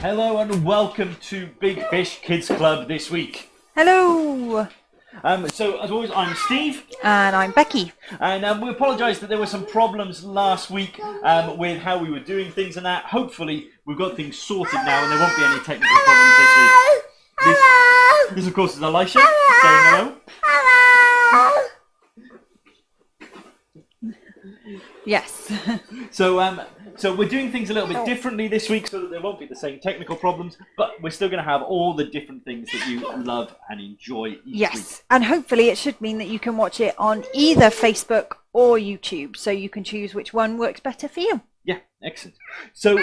Hello and welcome to Big Fish Kids Club this week. Hello. So as always, I'm Steve. And I'm Becky. And we apologise that there were some problems last week with how we were doing things and that. Hopefully we've got things sorted now and there won't be any technical problems this week. This of course is Elisha saying hello. Yes. So we're doing things a little bit differently this week so that there won't be the same technical problems, but we're still going to have all the different things that you love and enjoy each week. And hopefully it should mean that you can watch it on either Facebook or YouTube, so you can choose which one works better for you. Yeah, excellent. So,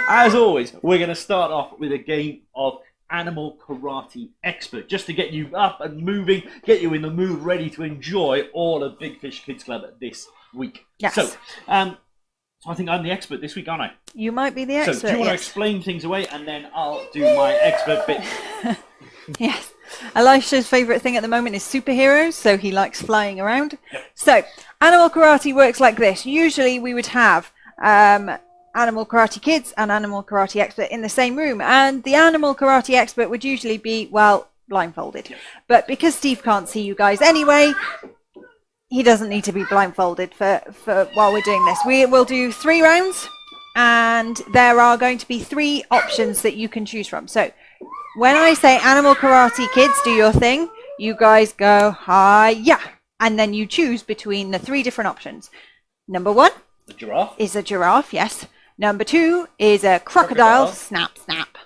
as always, we're going to start off with a game of Animal Karate Expert, just to get you up and moving, get you in the mood, ready to enjoy all of Big Fish Kids Club this week. Yes. So I think I'm the expert this week, aren't I? You might be the expert. So do you want to explain things away, and then I'll do my expert bit? Yes. Elisha's favourite thing at the moment is superheroes, so he likes flying around. Yep. So, Animal Karate works like this. Usually we would have Animal Karate Kids and Animal Karate Expert in the same room, and the Animal Karate Expert would usually be, well, blindfolded. Yep. But because Steve can't see you guys anyway, he doesn't need to be blindfolded for while we're doing this. We will do 3 rounds, and there are going to be 3 options that you can choose from. So when I say Animal Karate Kids, do your thing, you guys go hi-ya, and then you choose between the 3 different options. Number 1 The giraffe is a giraffe, yes. Number 2 is a crocodile, snap, snap.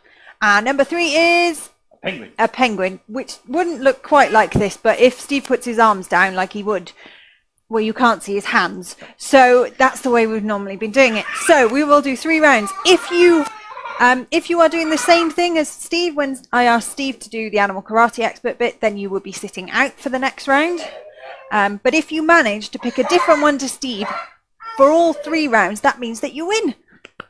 And number 3 is penguin. A penguin, which wouldn't look quite like this, but if Steve puts his arms down like he would, well, you can't see his hands. So that's the way we've normally been doing it. So we will do 3 rounds. If you are doing the same thing as Steve, when I asked Steve to do the Animal Karate Expert bit, then you will be sitting out for the next round. But if you manage to pick a different one to Steve for all 3 rounds, that means that you win.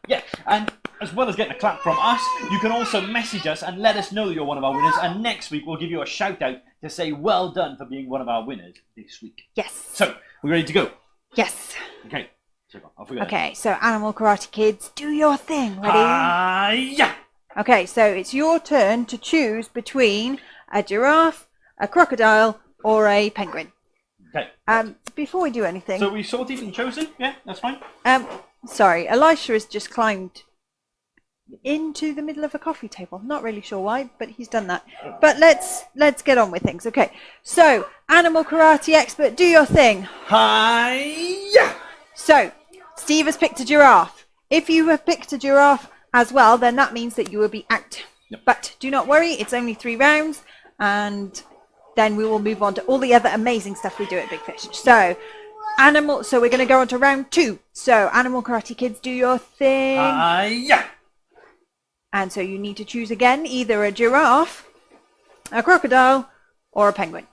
Yeah, and as well as getting a clap from us, you can also message us and let us know that you're one of our winners, and next week we'll give you a shout out to say well done for being one of our winners this week. Yes. So, we're ready to go? Yes. Okay, so off we go. Okay, so Animal Karate Kids, do your thing. Ready? Yeah. Okay, so it's your turn to choose between a giraffe, a crocodile, or a penguin. Okay. Before we do anything... So we sorted and chosen? Yeah, that's fine. Sorry, Elisha has just climbed into the middle of a coffee table. Not really sure why, but he's done that. But let's get on with things. Okay, so Animal Karate Expert, do your thing. Hi-ya! So Steve has picked a giraffe. If you have picked a giraffe as well, then that means that you will be out. Yep. But do not worry, it's only 3 rounds, and then we will move on to all the other amazing stuff we do at Big Fish. So we're going to go on to round 2. So Animal Karate Kids, do your thing. Hi-ya! And so you need to choose again, either a giraffe, a crocodile, or a penguin.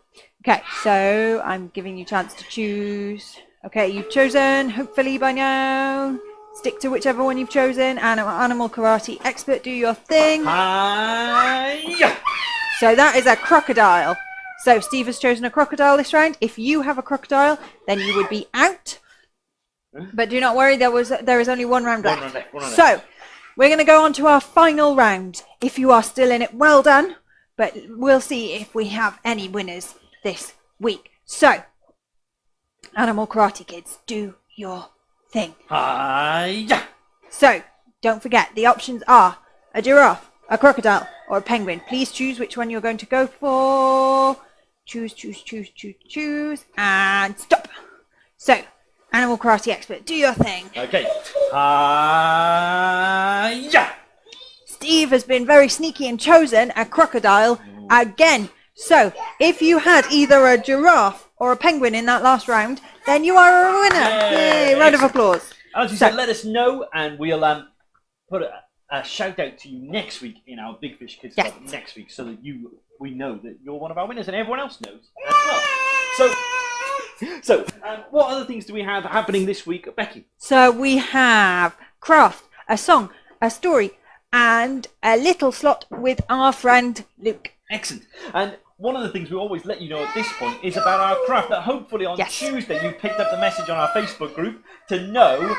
Okay, so I'm giving you a chance to choose. Okay, you've chosen, hopefully by now. Stick to whichever one you've chosen. Animal Karate Expert, do your thing. Hi-ya! So that is a crocodile. So Steve has chosen a crocodile this round. If you have a crocodile, then you would be out. But do not worry, there is only 1 round left. So we're going to go on to our final round. If you are still in it, well done. But we'll see if we have any winners this week. So, Animal Karate Kids, do your thing. Hi-ya! So, don't forget, the options are a giraffe, a crocodile, or a penguin. Please choose which one you're going to go for. Choose, and stop. So, Animal Karate Expert, do your thing. Okay. Hi-ya! Steve has been very sneaky and chosen a crocodile again. So, if you had either a giraffe or a penguin in that last round, then you are a winner. Yay! Round of applause. As you said, let us know, and we'll put a shout out to you next week in our Big Fish Kids Club next week, so that we know that you're one of our winners, and everyone else knows as well. So, what other things do we have happening this week, Becky? So we have craft, a song, a story, and a little slot with our friend Luke. Excellent. And one of the things we always let you know at this point is about our craft, that hopefully on Tuesday you picked up the message on our Facebook group to know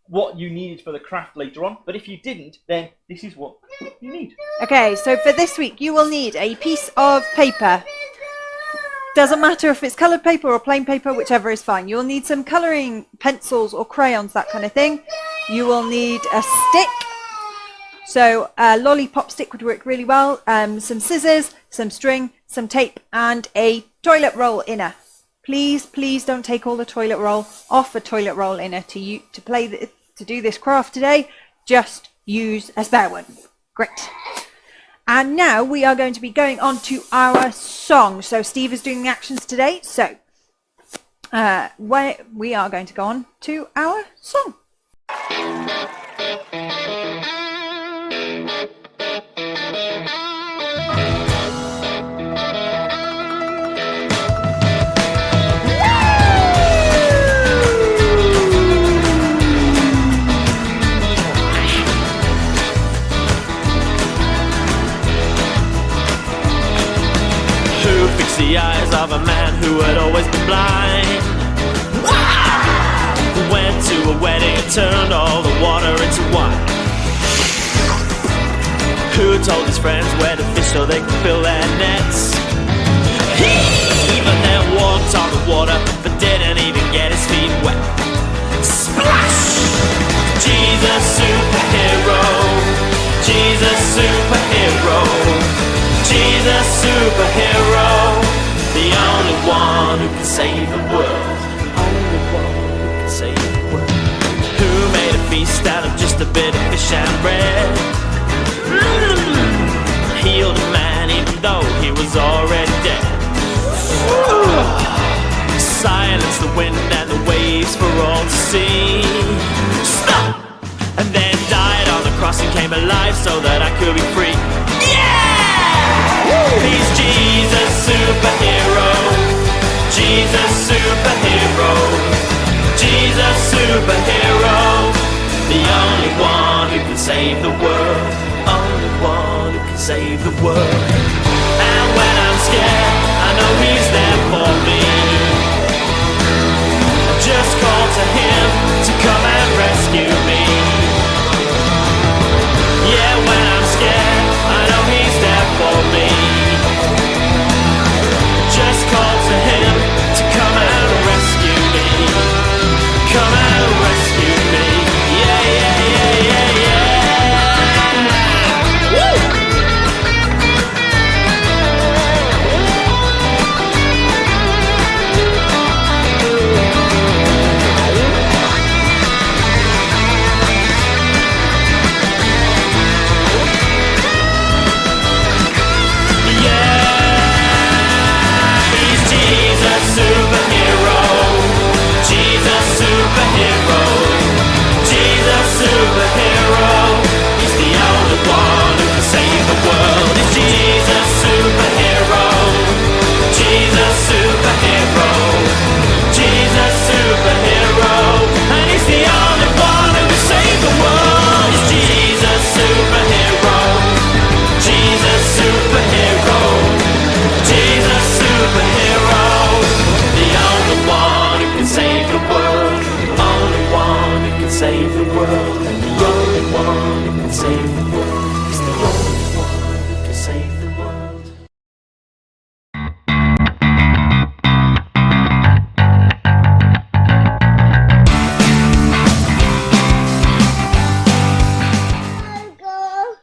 what you needed for the craft later on. But if you didn't, then this is what you need. Okay, so for this week, you will need a piece of paper. Doesn't matter if it's coloured paper or plain paper, whichever is fine. You'll need some colouring pencils or crayons, that kind of thing. You will need a stick. So a lollipop stick would work really well. Some scissors, some string, some tape, and a toilet roll inner. Please, please don't take all the toilet roll off a toilet roll inner to do this craft today. Just use a spare one. Great. And now we are going to be going on to our song. So Steve is doing the actions today. So we are going to go on to our song. The eyes of a man who had always been blind. Went to a wedding and turned all the water into wine. Who told his friends where to fish so they could fill their nets. He even then walked on the water but didn't even get his feet wet. Splash! Jesus superhero, Jesus superhero, Jesus superhero, the only one who can save the world, only one who can save the world. Who made a feast out of just a bit of fish and bread. Healed a man even though he was already dead. Silenced the wind and the waves for all to see. Stop! And then died on the cross and came alive so that I could be free. He's Jesus superhero, Jesus superhero, Jesus superhero, the only one who can save the world, only one who can save the world. And when I'm scared, I know he's there for me. I just call to him to come and rescue me. Yeah, when I'm scared, I know he's there for me. Just call to him to come and rescue me. Come and rescue me. Yeah, yeah, yeah, yeah, yeah. Woo! Save the world, and the only one who can save the world is the only one who can save the world.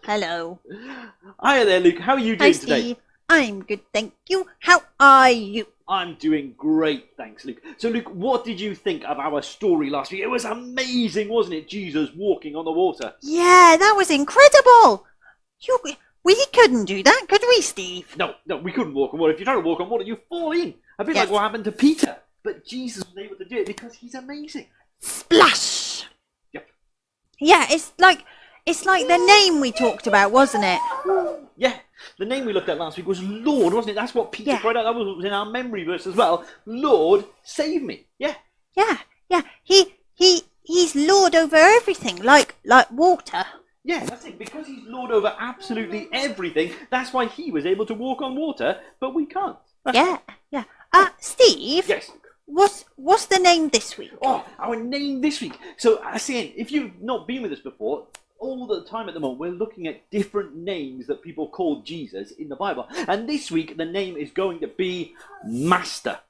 Hello. Hiya there, Luke. How are you doing today? Steve. I'm good, thank you. How are you? I'm doing great, thanks, Luke. So, Luke, what did you think of our story last week? It was amazing, wasn't it? Jesus walking on the water. Yeah, that was incredible. We couldn't do that, could we, Steve? No, we couldn't walk on water. If you try to walk on water, you fall in. A bit like what happened to Peter. But Jesus was able to do it because he's amazing. Splash! Yep. Yeah, it's like the name we talked about, wasn't it? Yeah, the name we looked at last week was Lord, wasn't it? That's what Peter cried out. That was in our memory verse as well. Lord, save me. Yeah. Yeah. He's Lord over everything, like water. Yeah, that's it. Because he's Lord over absolutely everything, that's why he was able to walk on water, but we can't. Yeah. Steve? Yes. What's the name this week? Oh, our name this week. So, saying, if you've not been with us before, all the time at the moment, we're looking at different names that people call Jesus in the Bible. And this week, the name is going to be Master.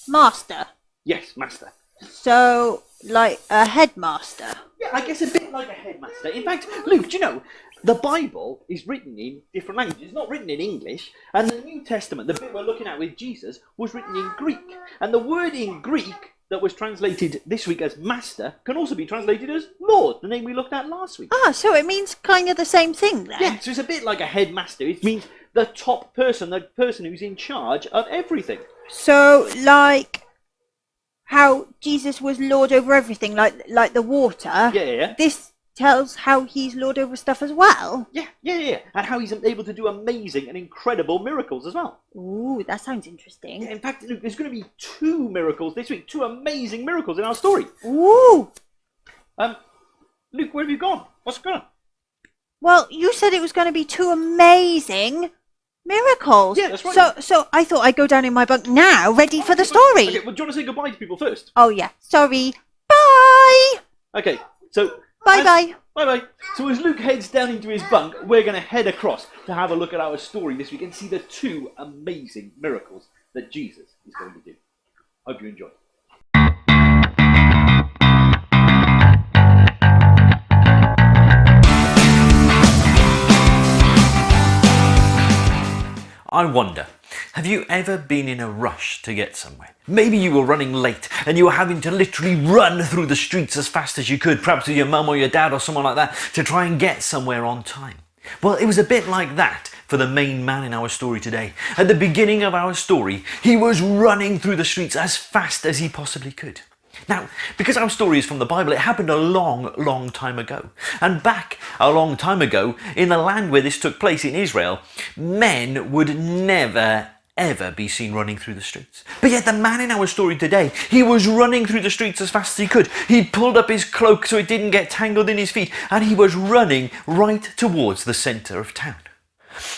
Master. Yes, Master. So, like a headmaster. Yeah, I guess a bit like a headmaster. In fact, Luke, do you know, the Bible is written in different languages. It's not written in English. And the New Testament, the bit we're looking at with Jesus, was written in Greek. And the word in Greek that was translated this week as Master can also be translated as Lord, the name we looked at last week. Ah, so it means kind of the same thing then. Yeah, so it's a bit like a headmaster. It means the top person, the person who's in charge of everything. So, like how Jesus was Lord over everything, like the water. Yeah. This tells how he's Lord over stuff as well. Yeah. And how he's able to do amazing and incredible miracles as well. Ooh, that sounds interesting. Yeah, in fact, Luke, there's going to be 2 miracles this week, 2 amazing miracles in our story. Ooh. Luke, where have you gone? What's going on? Well, you said it was going to be 2 amazing miracles. Yeah, that's right. So I thought I'd go down in my bunk now, ready for the story. Okay, well, do you want to say goodbye to people first? Oh yeah, sorry. Bye. Okay, so... Bye. Bye-bye. So as Luke heads down into his bunk, we're going to head across to have a look at our story this week and see the 2 amazing miracles that Jesus is going to do. Hope you enjoy. I wonder, have you ever been in a rush to get somewhere? Maybe you were running late and you were having to literally run through the streets as fast as you could, perhaps with your mum or your dad or someone like that, to try and get somewhere on time. Well, it was a bit like that for the main man in our story today. At the beginning of our story, he was running through the streets as fast as he possibly could. Now, because our story is from the Bible, it happened a long time ago. And back a long time ago, in the land where this took place in Israel, men would never ever be seen running through the streets. But yet the man in our story today, he was running through the streets as fast as he could. He pulled up his cloak so it didn't get tangled in his feet, and he was running right towards the centre of town.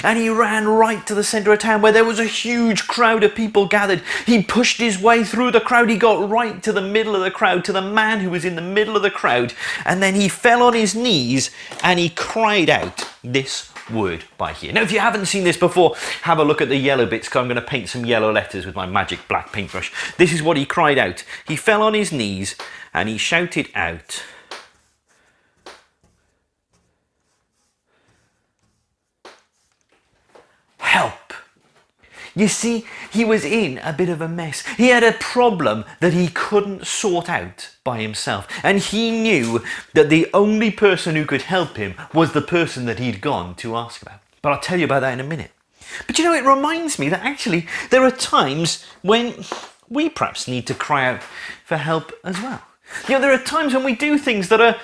And he ran right to the centre of town where there was a huge crowd of people gathered. He pushed his way through the crowd. He got right to the middle of the crowd, to the man who was in the middle of the crowd. And then he fell on his knees and he cried out this word by here. Now, if you haven't seen this before, have a look at the yellow bits, because I'm going to paint some yellow letters with my magic black paintbrush. This is what he cried out. He fell on his knees and he shouted out, "Help." You see, he was in a bit of a mess. He had a problem that he couldn't sort out by himself. And he knew that the only person who could help him was the person that he'd gone to ask about. But I'll tell you about that in a minute. But you know, it reminds me that actually there are times when we perhaps need to cry out for help as well. You know, there are times when we do things that are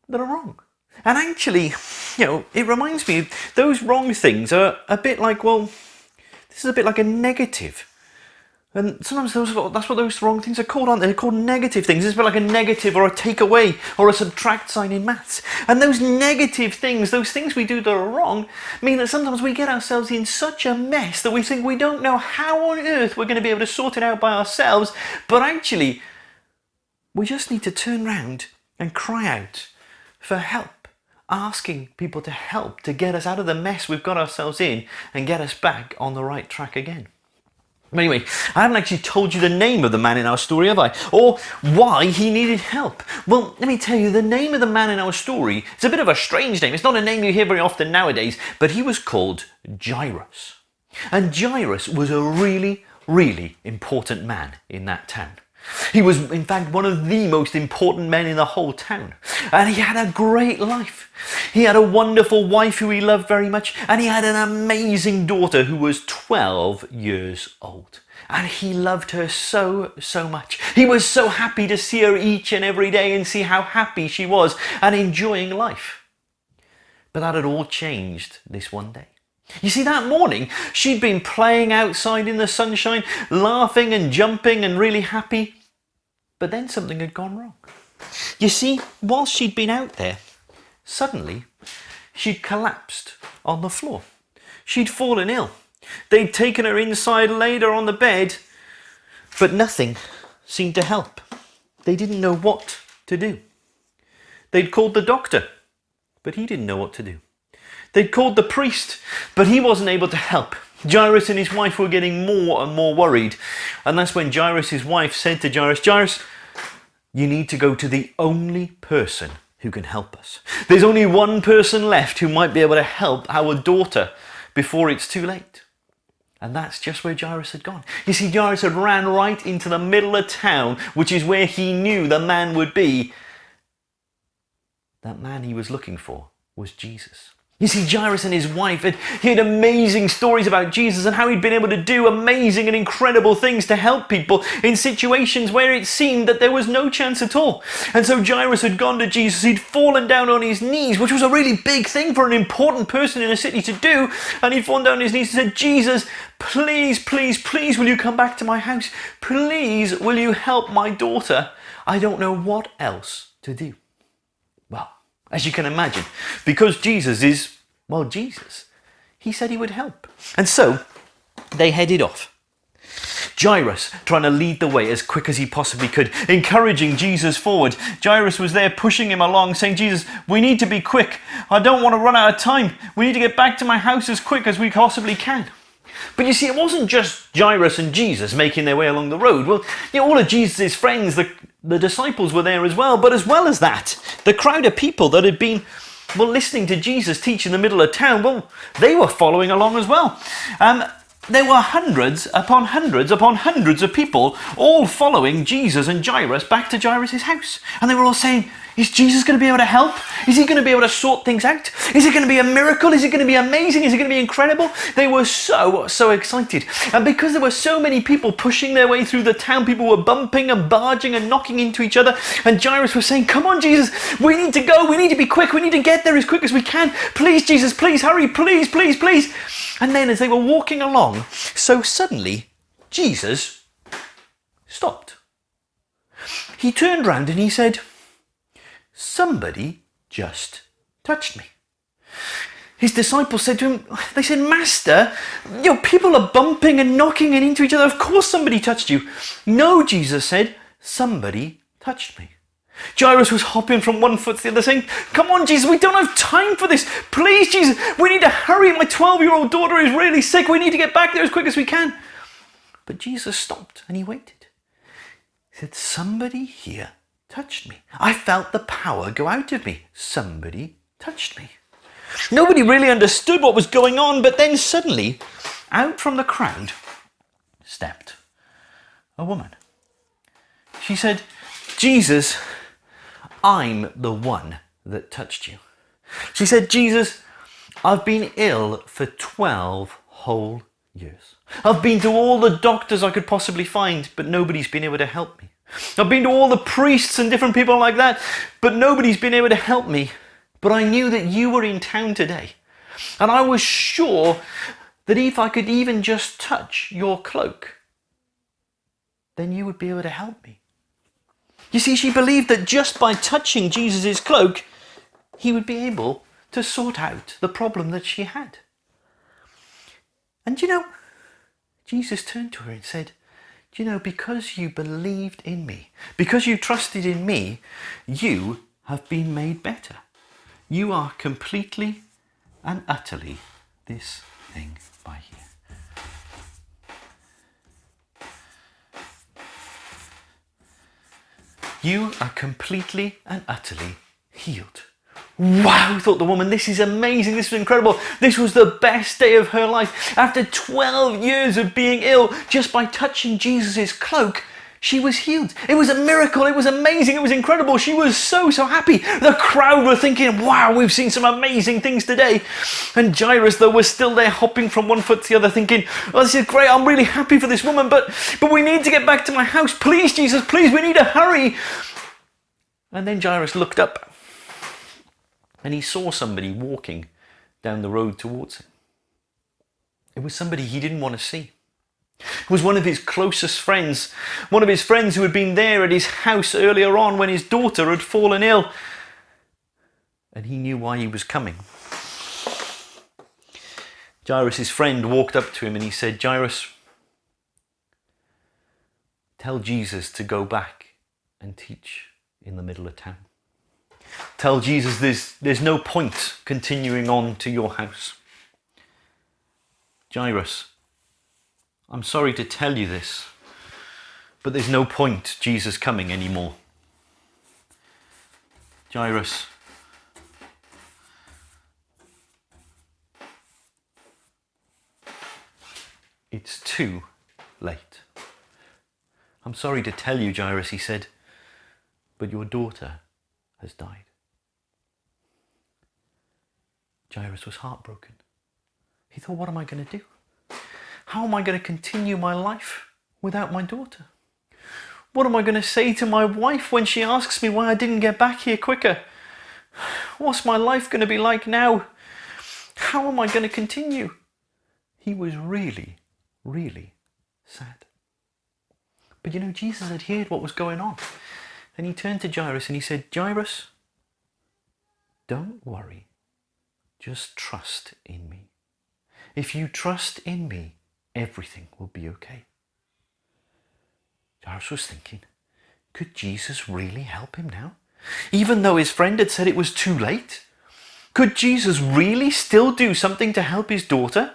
wrong. And actually, you know, it reminds me those wrong things are a bit like, well, this is a bit like a negative. And sometimes that's what those wrong things are called, aren't they? They're called negative things. It's a bit like a negative or a take away or a subtract sign in maths. And those negative things, those things we do that are wrong, mean that sometimes we get ourselves in such a mess that we think we don't know how on earth we're going to be able to sort it out by ourselves. But actually, we just need to turn round and cry out for help. Asking people to help to get us out of the mess we've got ourselves in and get us back on the right track again. But anyway, I haven't actually told you the name of the man in our story, have I? Or why he needed help. Well, let me tell you, the name of the man in our story is a bit of a strange name. It's not a name you hear very often nowadays, but he was called Jairus. And Jairus was a really important man in that town. He was, in fact, one of the most important men in the whole town. And he had a great life. He had a wonderful wife who he loved very much. And he had an amazing daughter who was 12 years old. And he loved her so much. He was so happy to see her each and every day and see how happy she was and enjoying life. But that had all changed this one day. You see, that morning, she'd been playing outside in the sunshine, laughing and jumping and really happy. But then something had gone wrong. You see, whilst she'd been out there, suddenly she'd collapsed on the floor. She'd fallen ill. They'd taken her inside, laid her on the bed, but nothing seemed to help. They didn't know what to do. They'd called the doctor, but he didn't know what to do. They'd called the priest, but he wasn't able to help. Jairus and his wife were getting more and more worried. And that's when Jairus' wife said to Jairus, Jairus, you need to go to the only person who can help us. There's only one person left who might be able to help our daughter before it's too late. And that's just where Jairus had gone. You see, Jairus had ran right into the middle of town, which is where he knew the man would be. That man he was looking for was Jesus. You see, Jairus and his wife had amazing stories about Jesus and how he'd been able to do amazing and incredible things to help people in situations where it seemed that there was no chance at all. And so Jairus had gone to Jesus, he'd fallen down on his knees, which was a really big thing for an important person in a city to do. And he'd fallen down on his knees and said, Jesus, please, please, please, will you come back to my house? Please, will you help my daughter? I don't know what else to do. Well, as you can imagine, because Jesus is, well, Jesus, he said he would help. And so they headed off. Jairus trying to lead the way as quick as he possibly could, encouraging Jesus forward. Jairus was there pushing him along, saying, Jesus, we need to be quick. I don't want to run out of time. We need to get back to my house as quick as we possibly can. But you see, it wasn't just Jairus and Jesus making their way along the road. Well, all of Jesus' friends, the disciples were there as well. But as well as that, the crowd of people that had been, listening to Jesus teach in the middle of town, they were following along as well. There were hundreds upon hundreds upon hundreds of people all following Jesus and Jairus back to Jairus' house. And they were all saying, is Jesus going to be able to help? Is he going to be able to sort things out? Is it going to be a miracle? Is it going to be amazing? Is it going to be incredible? They were so excited. And because there were so many people pushing their way through the town, people were bumping and barging and knocking into each other. And Jairus was saying, come on, Jesus, we need to go. We need to be quick. We need to get there as quick as we can. Please, Jesus, please hurry. Please, please, please. And then as they were walking along, so suddenly Jesus stopped. He turned round and he said, somebody just touched me. His disciples said to him, they said, Master, people are bumping and knocking and into each other. Of course somebody touched you. No, Jesus said, somebody touched me. Jairus was hopping from one foot to the other saying, come on, Jesus, we don't have time for this. Please, Jesus, we need to hurry. My 12-year-old daughter is really sick. We need to get back there as quick as we can. But Jesus stopped and he waited. He said, somebody here touched me. I felt the power go out of me. Somebody touched me. Nobody really understood what was going on, but then suddenly, out from the crowd stepped a woman. She said, Jesus, I'm the one that touched you. She said, Jesus, I've been ill for 12 whole years. I've been to all the doctors I could possibly find, but nobody's been able to help me. I've been to all the priests and different people like that, but nobody's been able to help me. But I knew that you were in town today. And I was sure that if I could even just touch your cloak, then you would be able to help me. You see, she believed that just by touching Jesus' cloak, he would be able to sort out the problem that she had. And Jesus turned to her and said, because you believed in me, because you trusted in me, you have been made better. You are completely and utterly this thing by here. You are completely and utterly healed. Wow, thought the woman, this is amazing, this was incredible. This was the best day of her life. After 12 years of being ill, just by touching Jesus' cloak, she was healed. It was a miracle, it was amazing, it was incredible. She was so happy. The crowd were thinking, wow, we've seen some amazing things today. And Jairus, though, was still there hopping from one foot to the other thinking, oh, this is great, I'm really happy for this woman, but we need to get back to my house. Please, Jesus, please, we need to hurry. And then Jairus looked up and he saw somebody walking down the road towards him. It was somebody he didn't want to see. It was one of his closest friends, one of his friends who had been there at his house earlier on when his daughter had fallen ill. And he knew why he was coming. Jairus' friend walked up to him and he said, Jairus, tell Jesus to go back and teach in the middle of town. Tell Jesus there's no point continuing on to your house. Jairus, I'm sorry to tell you this, but there's no point Jesus coming anymore. Jairus, it's too late. I'm sorry to tell you, Jairus, he said, but your daughter has died. Jairus was heartbroken. He thought, what am I going to do? How am I going to continue my life without my daughter? What am I going to say to my wife when she asks me why I didn't get back here quicker? What's my life going to be like now? How am I going to continue? He was really, really sad. But you know, Jesus had heard what was going on. And he turned to Jairus and he said, Jairus, don't worry. Just trust in me. If you trust in me, everything will be okay. Jairus was thinking, could Jesus really help him now? Even though his friend had said it was too late? Could Jesus really still do something to help his daughter?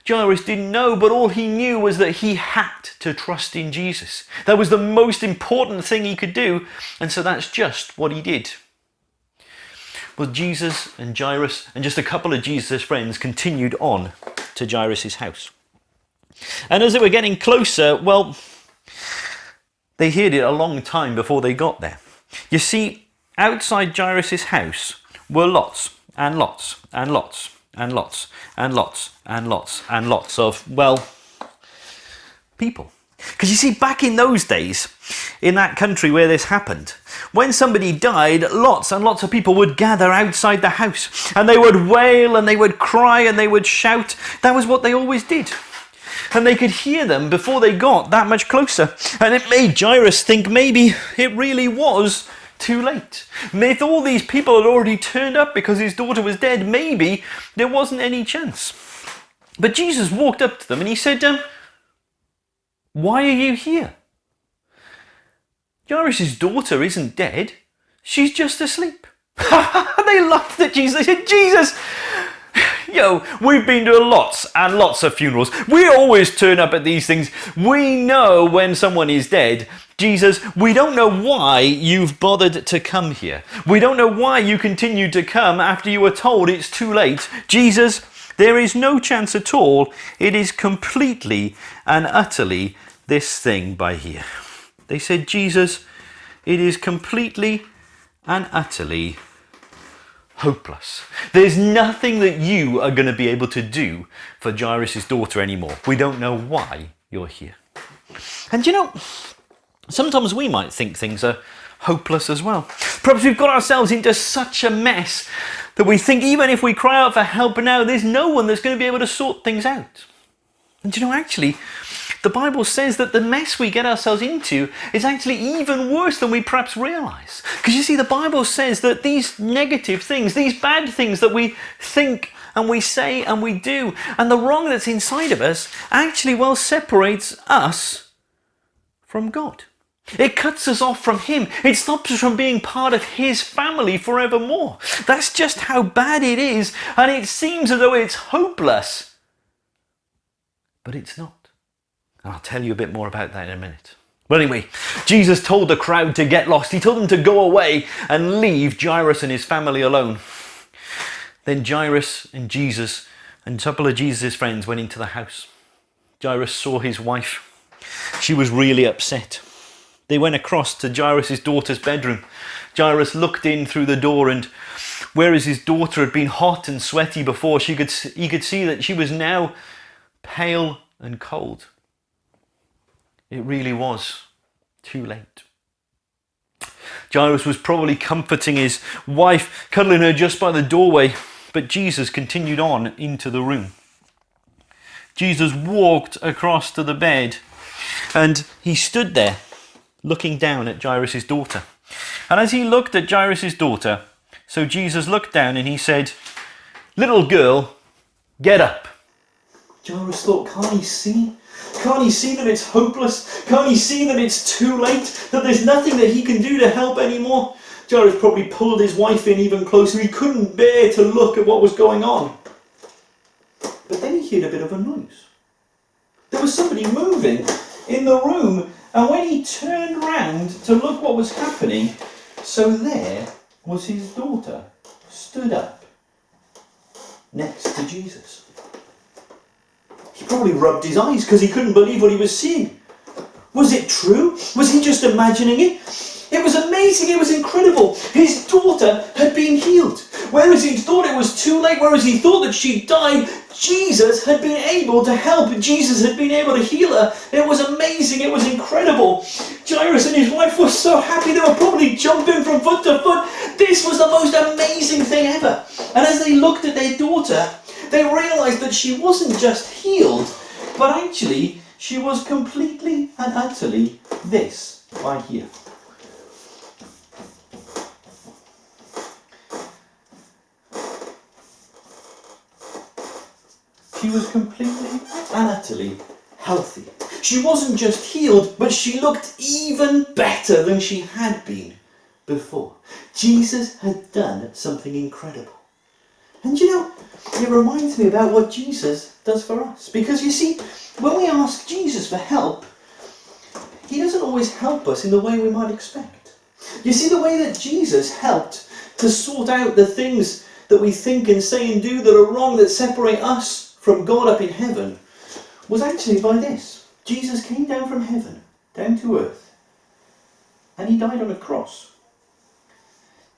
Jairus didn't know, but all he knew was that he had to trust in Jesus. That was the most important thing he could do, and so that's just what he did. Well, Jesus and Jairus and just a couple of Jesus' friends continued on to Jairus' house. And as they were getting closer, well, they heard it a long time before they got there. You see, outside Jairus' house were lots and lots and lots and lots and lots and lots and lots of, well, people. Because you see, back in those days, in that country where this happened, when somebody died, lots and lots of people would gather outside the house and they would wail and they would cry and they would shout. That was what they always did. And they could hear them before they got that much closer. And it made Jairus think maybe it really was too late. If all these people had already turned up because his daughter was dead, maybe there wasn't any chance. But Jesus walked up to them and he said, why are you here? Jairus' daughter isn't dead. She's just asleep. They laughed at Jesus. They said, Jesus, we've been to lots and lots of funerals. We always turn up at these things. We know when someone is dead. Jesus, we don't know why you've bothered to come here. We don't know why you continued to come after you were told it's too late. Jesus, there is no chance at all. It is completely and utterly this thing by here. They said, Jesus, it is completely and utterly hopeless. There's nothing that you are going to be able to do for Jairus' daughter anymore. We don't know why you're here. And sometimes we might think things are hopeless as well. Perhaps we've got ourselves into such a mess that we think even if we cry out for help now, there's no one that's going to be able to sort things out. And actually, the Bible says that the mess we get ourselves into is actually even worse than we perhaps realise. Because you see, the Bible says that these negative things, these bad things that we think and we say and we do, and the wrong that's inside of us actually, separates us from God. It cuts us off from Him. It stops us from being part of His family forevermore. That's just how bad it is, and it seems as though it's hopeless. But it's not. And I'll tell you a bit more about that in a minute. But anyway, Jesus told the crowd to get lost. He told them to go away and leave Jairus and his family alone. Then Jairus and Jesus and a couple of Jesus' friends went into the house. Jairus saw his wife. She was really upset. They went across to Jairus' daughter's bedroom. Jairus looked in through the door, and whereas his daughter had been hot and sweaty before, he could see that she was now pale and cold. It really was too late. Jairus was probably comforting his wife, cuddling her just by the doorway, but Jesus continued on into the room. Jesus walked across to the bed and he stood there looking down at Jairus' daughter. And as he looked at Jairus' daughter, so Jesus looked down and he said, "Little girl, get up." Jairus thought, can't he see? Can't he see that it's hopeless? Can't he see that it's too late? That there's nothing that he can do to help anymore? Jairus probably pulled his wife in even closer. He couldn't bear to look at what was going on. But then he heard a bit of a noise. There was somebody moving in the room, and when he turned round to look what was happening, so there was his daughter, stood up next to Jesus. He probably rubbed his eyes because he couldn't believe what he was seeing. Was it true? Was he just imagining it? It was amazing, it was incredible. His daughter had been healed. Whereas he thought it was too late, whereas he thought that she died, Jesus had been able to help. Jesus had been able to heal her. It was amazing, it was incredible. Jairus and his wife were so happy, they were probably jumping from foot to foot. This was the most amazing thing ever. And as they looked at their daughter, they realised that she wasn't just healed, but actually she was completely and utterly this right here. She was completely and utterly healthy. She wasn't just healed, but she looked even better than she had been before. Jesus had done something incredible. And you know, it reminds me about what Jesus does for us. Because you see, when we ask Jesus for help, he doesn't always help us in the way we might expect. You see, the way that Jesus helped to sort out the things that we think and say and do that are wrong, that separate us from God up in heaven, was actually by this. Jesus came down from heaven, down to earth, and he died on a cross.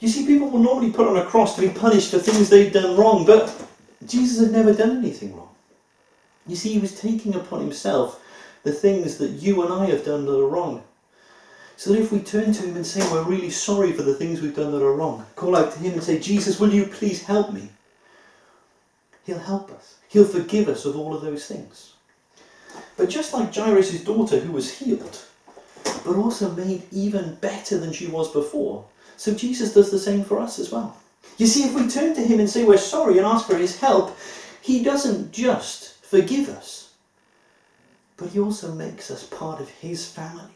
You see, people will normally put on a cross to be punished for things they've done wrong, but Jesus had never done anything wrong. You see, he was taking upon himself the things that you and I have done that are wrong. So that if we turn to him and say we're really sorry for the things we've done that are wrong, call out to him and say, Jesus, will you please help me? He'll help us. He'll forgive us of all of those things. But just like Jairus' daughter, who was healed, but also made even better than she was before, so Jesus does the same for us as well. You see, if we turn to him and say we're sorry and ask for his help, he doesn't just forgive us, but he also makes us part of his family,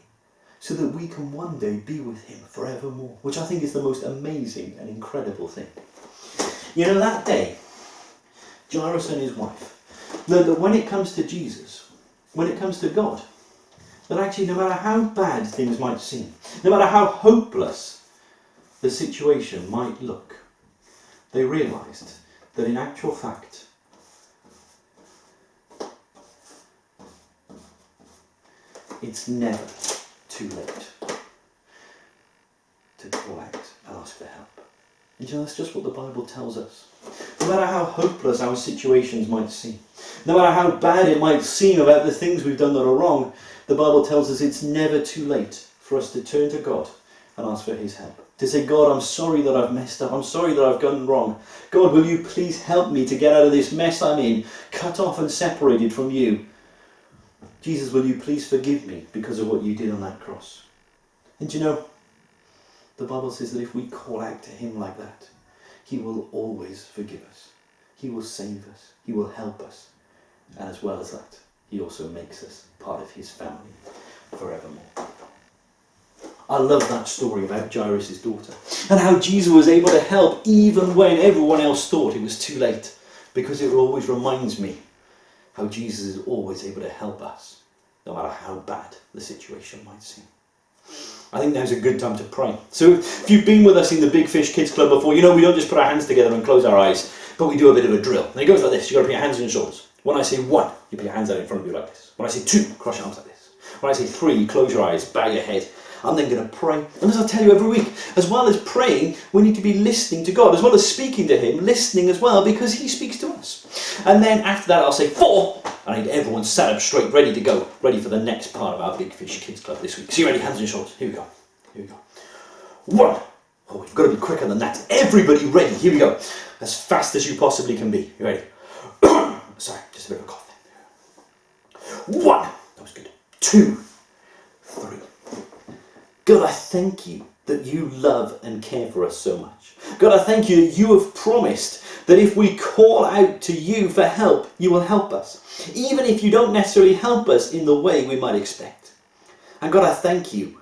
so that we can one day be with him forevermore, which I think is the most amazing and incredible thing. You know, that day, Jairus and his wife learned that when it comes to Jesus, when it comes to God, that actually no matter how bad things might seem, no matter how hopeless the situation might look, they realised that in actual fact, it's never too late to call out and ask for help. And you know, that's just what the Bible tells us. No matter how hopeless our situations might seem, no matter how bad it might seem about the things we've done that are wrong, the Bible tells us it's never too late for us to turn to God and ask for his help. To say, God, I'm sorry that I've messed up. I'm sorry that I've gone wrong. God, will you please help me to get out of this mess I'm in, cut off and separated from you. Jesus, will you please forgive me because of what you did on that cross? And you know, the Bible says that if we call out to him like that, he will always forgive us. He will save us. He will help us. And as well as that, he also makes us part of his family forevermore. I love that story about Jairus' daughter and how Jesus was able to help even when everyone else thought it was too late, because it always reminds me how Jesus is always able to help us no matter how bad the situation might seem. I think now's a good time to pray. So if you've been with us in the Big Fish Kids Club before, you know we don't just put our hands together and close our eyes, but we do a bit of a drill. And it goes like this. You've got to put your hands on your shoulders. When I say 1, you put your hands out in front of you like this. When I say 2, cross your arms like this. When I say 3, you close your eyes, bow your head. I'm then going to pray. And as I tell you every week, as well as praying, we need to be listening to God, as well as speaking to him, listening as well, because he speaks to us. And then after that I'll say 4, and I need everyone sat up straight, ready to go, ready for the next part of our Big Fish Kids Club this week. So you ready? Hands on your shoulders. Here we go. Here we go. 1. Oh, you've got to be quicker than that. Everybody ready. Here we go. As fast as you possibly can be. You ready? Sorry, just a bit of a cough there. 1. That was good. 2. 3. God, I thank you that you love and care for us so much. God, I thank you that you have promised that if we call out to you for help, you will help us, even if you don't necessarily help us in the way we might expect. And God, I thank you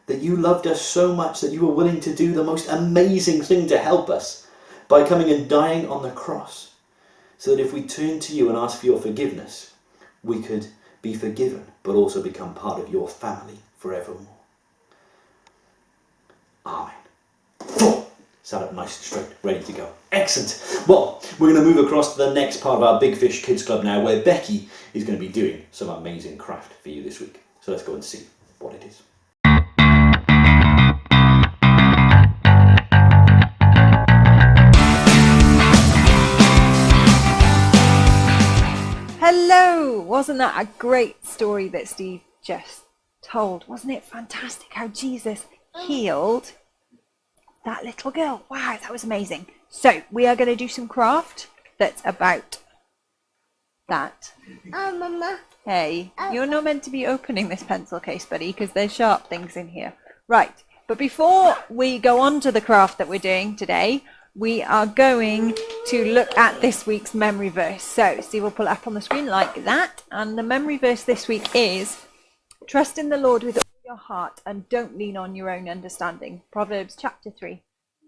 that you loved us so much that you were willing to do the most amazing thing to help us by coming and dying on the cross, so that if we turn to you and ask for your forgiveness, we could be forgiven, but also become part of your family forevermore. Amen. Sat up nice and straight, ready to go. Excellent. Well, we're going to move across to the next part of our Big Fish Kids Club now, where Becky is going to be doing some amazing craft for you this week. So let's go and see what it is. Hello! Wasn't that a great story that Steve just told? Wasn't it fantastic how Jesus healed that little girl? Wow, that was amazing. So we are going to do some craft that's about that. Mama. Hey, you're not meant to be opening this pencil case, buddy, because there's sharp things in here. Right, but before we go on to the craft that we're doing today, we are going to look at this week's memory verse. So Steve will pull it up on the screen like that. And the memory verse this week is, trust in the Lord with all your heart and don't lean on your own understanding. Proverbs chapter 3,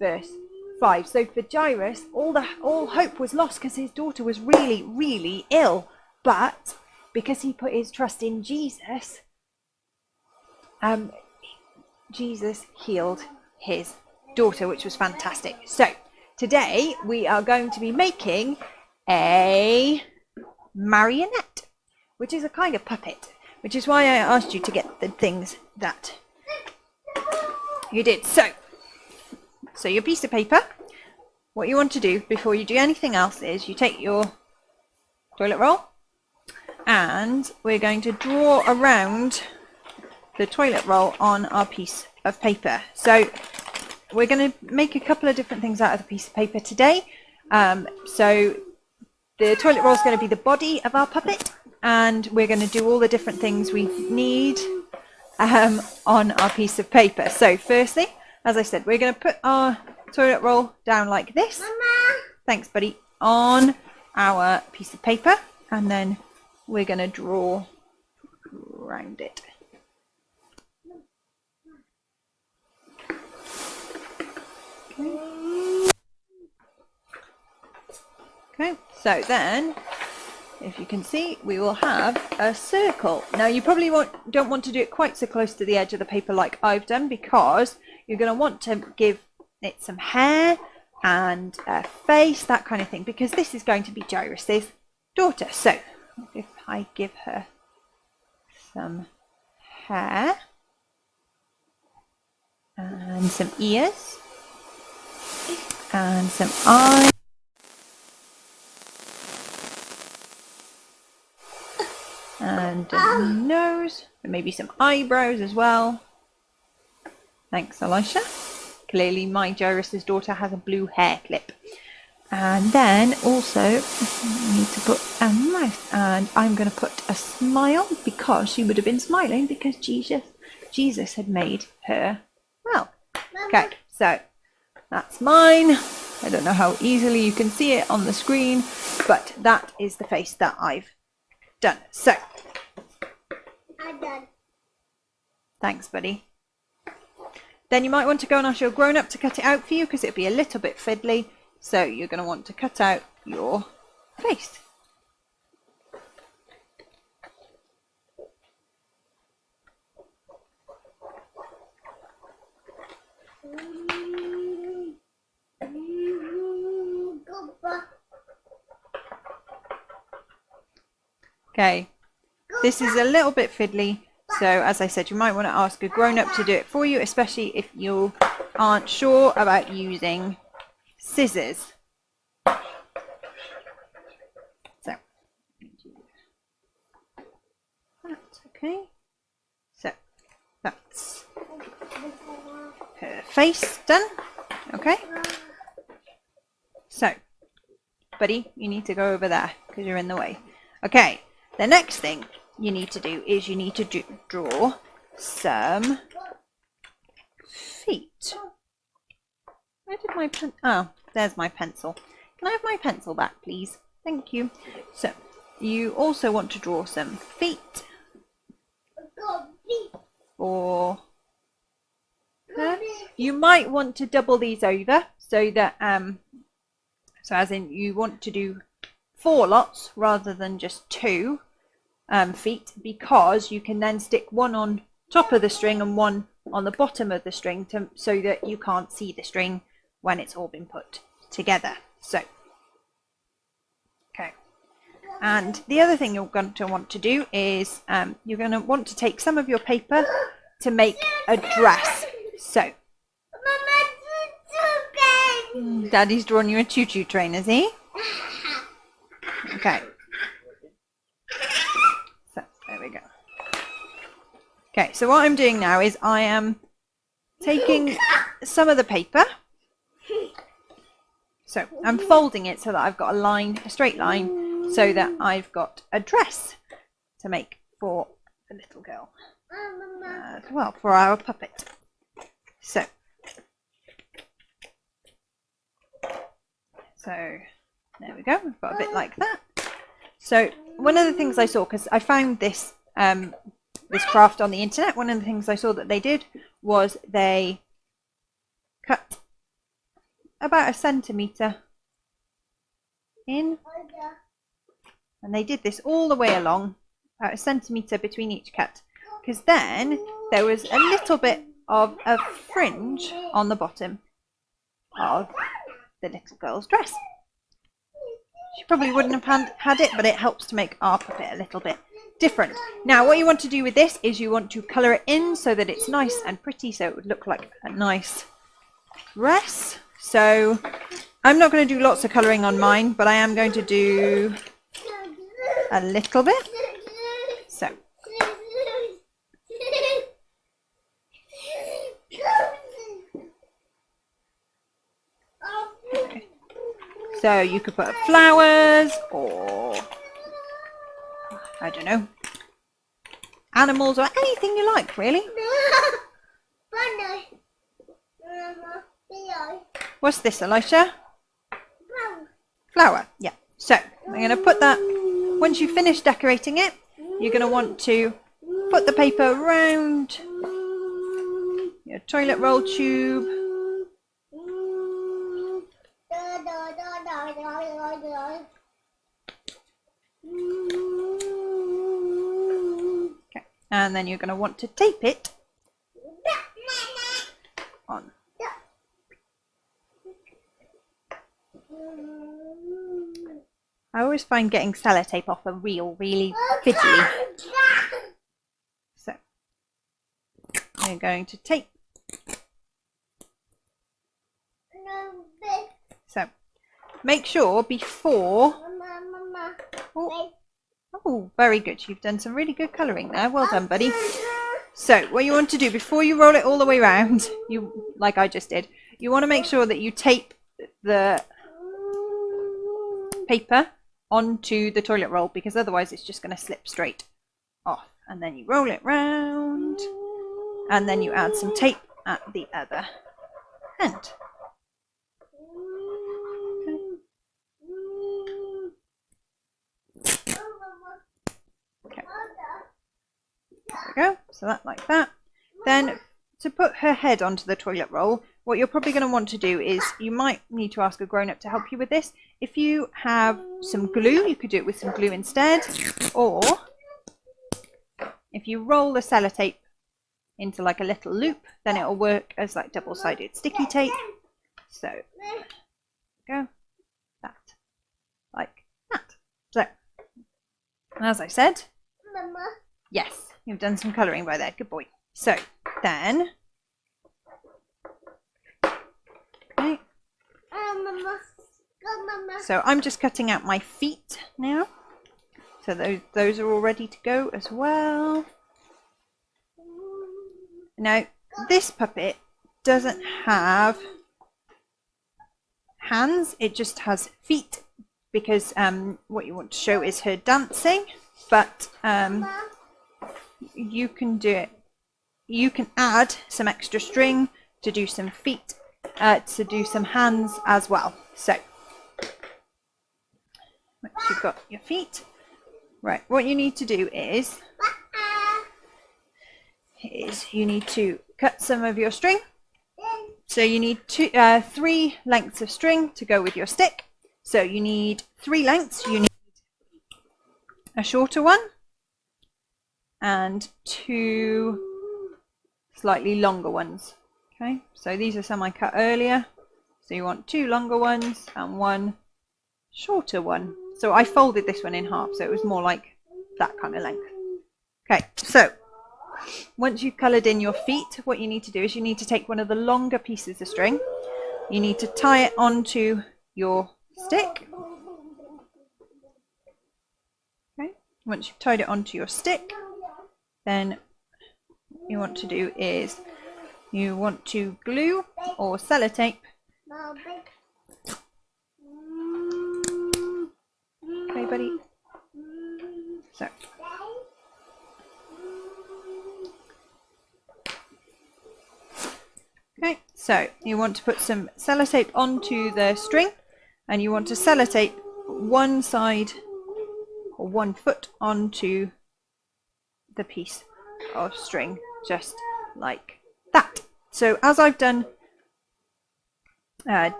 verse 5. So for Jairus, all hope was lost because his daughter was really, really ill. But because he put his trust in Jesus, Jesus healed his daughter, which was fantastic. So today we are going to be making a marionette, which is a kind of puppet, which is why I asked you to get the things that you did. So your piece of paper, what you want to do before you do anything else is you take your toilet roll and we're going to draw around the toilet roll on our piece of paper. So we're going to make a couple of different things out of the piece of paper today. So the toilet roll is going to be the body of our puppet, and we're going to do all the different things we need on our piece of paper. So firstly, as I said, we're going to put our toilet roll down like this. Mama. Thanks, buddy. On our piece of paper, and then we're going to draw around it. Okay, so then, if you can see, we will have a circle. Now, you probably don't want to do it quite so close to the edge of the paper like I've done, because you're going to want to give it some hair and a face, that kind of thing, because this is going to be Jairus' daughter. So, if I give her some hair and some ears and some eyes. And a nose, and maybe some eyebrows as well. Thanks, Elisha. Clearly my Jairus' daughter has a blue hair clip. And then also we need to put a mouth, and I'm going to put a smile because she would have been smiling because Jesus had made her well. Okay, so that's mine. I don't know how easily you can see it on the screen, but that is the face that I've done. So, I'm done. Thanks, buddy. Then you might want to go and ask your grown-up to cut it out for you because it'll be a little bit fiddly. So you're going to want to cut out your face. Okay, this is a little bit fiddly, so as I said, you might want to ask a grown-up to do it for you, especially if you aren't sure about using scissors. So, that's okay. So, that's her face done. Okay. So, buddy, you need to go over there because you're in the way. Okay. The next thing you need to do is you need to draw some feet. Where did my pen? Oh, there's my pencil. Can I have my pencil back, please? Thank you. So, you also want to draw some feet for her. You might want to double these over so that, so as in you want to do 4 lots rather than just 2 feet, because you can then stick one on top of the string and one on the bottom of the string so that you can't see the string when it's all been put together. So, okay. And the other thing you're going to want to do is you're going to want to take some of your paper to make a dress. So, Daddy's drawn you a choo-choo train, is he? Okay. So, there we go. Okay, so what I'm doing now is I am taking some of the paper. So I'm folding it so that I've got a straight line, so that I've got a dress to make for the little girl. Well, for our puppet. So there we go. We've got a bit like that. So one of the things I saw, because I found this this craft on the internet, one of the things I saw that they did was they cut about 1 centimetre in, and they did this all the way along, about 1 centimetre between each cut, because then there was a little bit of a fringe on the bottom of the little girl's dress. She probably wouldn't have had it, but it helps to make our puppet a little bit different. Now what you want to do with this is you want to colour it in so that it's nice and pretty, so it would look like a nice dress. So I'm not going to do lots of colouring on mine, but I am going to do a little bit. So okay. So you could put flowers, or I don't know, animals, or anything you like, really. What's this, Elisha? Flower, yeah. So I'm going to put that, once you finish decorating it, you're going to want to put the paper around your toilet roll tube. Okay. And then you're going to want to tape it on. I always find getting sellotape off a reel really fiddly. So we're going to tape. So make sure before. Oh, very good. You've done some really good colouring there. Well done, buddy. So what you want to do before you roll it all the way around, like I just did, you want to make sure that you tape the paper onto the toilet roll, because otherwise it's just going to slip straight off. And then you roll it round, and then you add some tape at the other end. Okay. There we go. So that like that. Then to put her head onto the toilet roll, what you're probably going to want to do is, you might need to ask a grown-up to help you with this. If you have some glue, you could do it with some glue instead, or if you roll the sellotape into like a little loop, then it'll work as like double-sided sticky tape. So go that, like that. So, and as I said, yes, you've done some colouring by there. Good boy. So then, okay. So I'm just cutting out my feet now. So those are all ready to go as well. Now this puppet doesn't have hands, it just has feet, because what you want to show is her dancing, but you can do it. You can add some extra string to do some feet to do some hands as well. So once you've got your feet, right, what you need to do is you need to cut some of your string. So you need 3 lengths of string to go with your stick. So you need 3 lengths. You need a shorter one and 2 slightly longer ones. Okay, so these are some I cut earlier. So you want 2 longer ones and 1 shorter one. So I folded this one in half, so it was more like that kind of length. Okay, so once you've coloured in your feet, what you need to do is you need to take one of the longer pieces of string. You need to tie it onto your stick. Okay, once you've tied it onto your stick, then what you want to do is you want to glue or sellotape. Okay, buddy. So. Okay, so you want to put some sellotape onto the string, and you want to sellotape one side or 1 foot onto the piece of string, just like that. So as I've done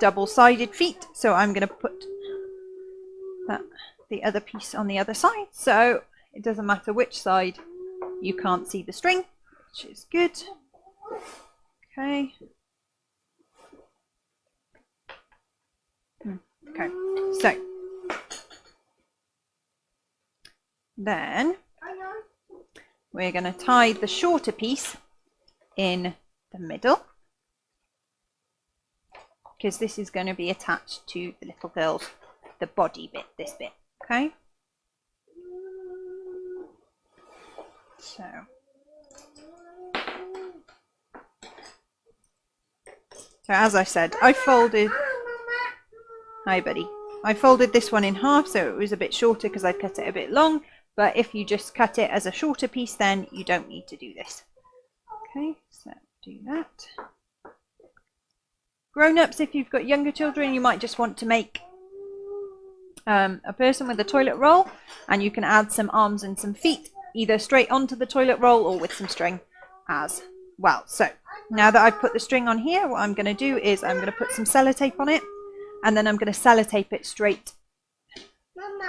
double-sided feet, so I'm going to put the other piece on the other side, so it doesn't matter which side, you can't see the string, which is good. Okay. Okay, so then we're going to tie the shorter piece in the middle, because this is going to be attached to the little girl's, the body bit, this bit. Okay, so as I said, I folded, hi buddy, I folded this one in half so it was a bit shorter because I cut it a bit long, but if you just cut it as a shorter piece then you don't need to do this. Okay, so do that. Grown-ups, if you've got younger children, you might just want to make a person with a toilet roll, and you can add some arms and some feet either straight onto the toilet roll or with some string as well. So now that I've put the string on here, what I'm going to do is I'm going to put some sellotape on it, and then I'm going to sellotape it straight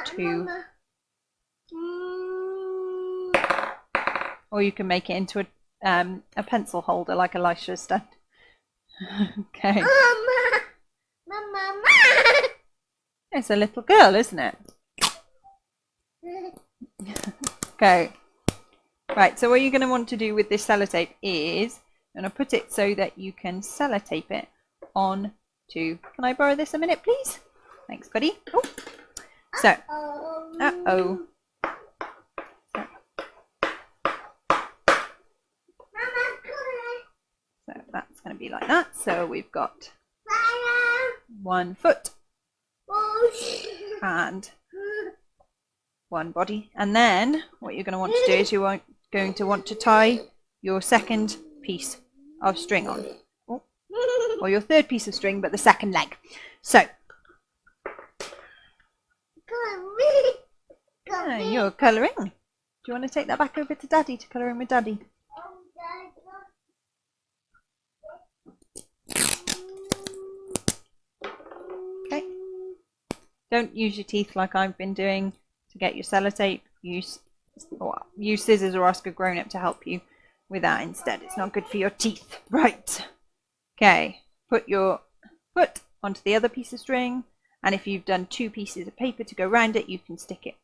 to, or you can make it into a pencil holder like Elisha's done. Okay. It's a little girl, isn't it? Okay. Right, so what you're going to want to do with this sellotape is you're going to put it so that you can sellotape it on to... Can I borrow this a minute, please? Thanks, buddy. Oh. So, uh-oh. So that's going to be like that. So we've got 1 foot and 1 body. And then what you're going to want to do is you're going to want to tie your second piece of string on. Oh. Or your third piece of string, but the second leg. So. You're colouring. Do you want to take that back over to Daddy to colour in with Daddy? Okay. Don't use your teeth like I've been doing to get your sellotape. Use scissors or ask a grown-up to help you with that instead. It's not good for your teeth. Right. Okay. Put your foot onto the other piece of string, and if you've done 2 pieces of paper to go round it, you can stick it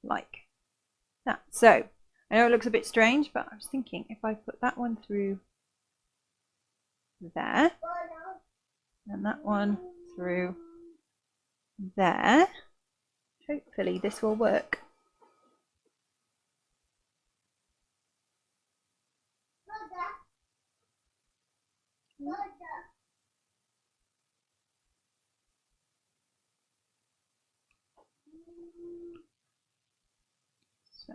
like that. So I know it looks a bit strange, but I was thinking if I put that one through there and that one through there, hopefully this will work. So,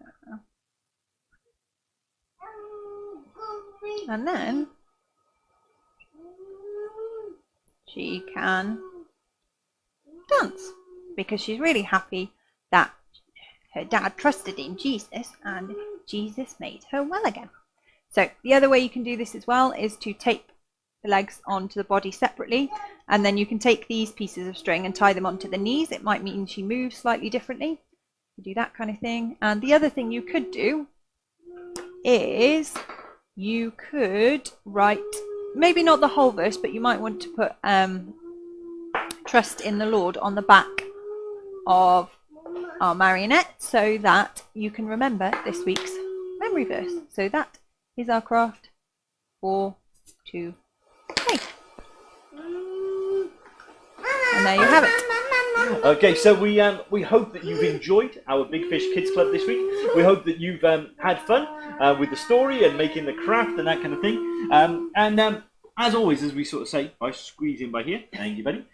and then she can dance because she's really happy that her dad trusted in Jesus and Jesus made her well again. So the other way you can do this as well is to tape the legs onto the body separately, and then you can take these pieces of string and tie them onto the knees. It might mean she moves slightly differently. You do that kind of thing. And the other thing you could do is you could write, maybe not the whole verse, but you might want to put trust in the Lord on the back of our marionette so that you can remember this week's memory verse. So that is our craft for today. And there you have it. Okay, so we hope that you've enjoyed our Big Fish Kids Club this week. We hope that you've had fun with the story and making the craft and that kind of thing. As always, as we sort of say, I squeeze in by here. Thank you, buddy.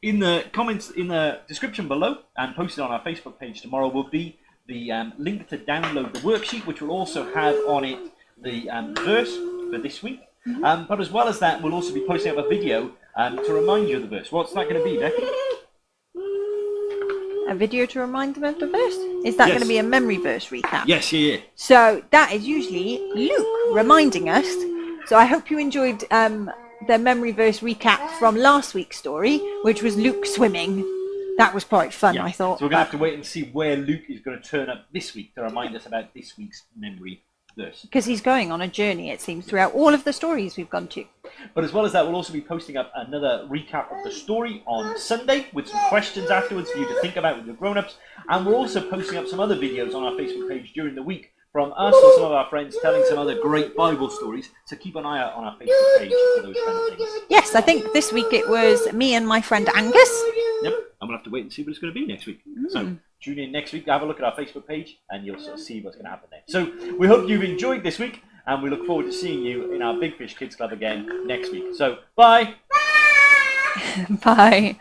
In the comments, in the description below, and posted on our Facebook page tomorrow, will be the link to download the worksheet, which will also have on it the verse for this week. But as well as that, we'll also be posting up a video to remind you of the verse. What's that going to be, Becky? A video to remind them of the verse? Is that Yes. going to be a memory verse recap? Yes, yeah. So that is usually Luke reminding us. So I hope you enjoyed the memory verse recap from last week's story, which was Luke swimming. That was quite fun, I thought. So we're going to have to wait and see where Luke is going to turn up this week to remind us about this week's memory verse. Because he's going on a journey, it seems, throughout all of the stories we've gone to. But as well as that, we'll also be posting up another recap of the story on Sunday with some questions afterwards for you to think about with your grown-ups. And we're also posting up some other videos on our Facebook page during the week from us or some of our friends telling some other great Bible stories. So keep an eye out on our Facebook page for those kind of things. Yes, I think this week it was me and my friend Angus. Yep, I'm going to have to wait and see what it's going to be next week. So tune in next week, have a look at our Facebook page, and you'll sort of see what's going to happen there. So we hope you've enjoyed this week, and we look forward to seeing you in our Big Fish Kids Club again next week. So, bye! Bye.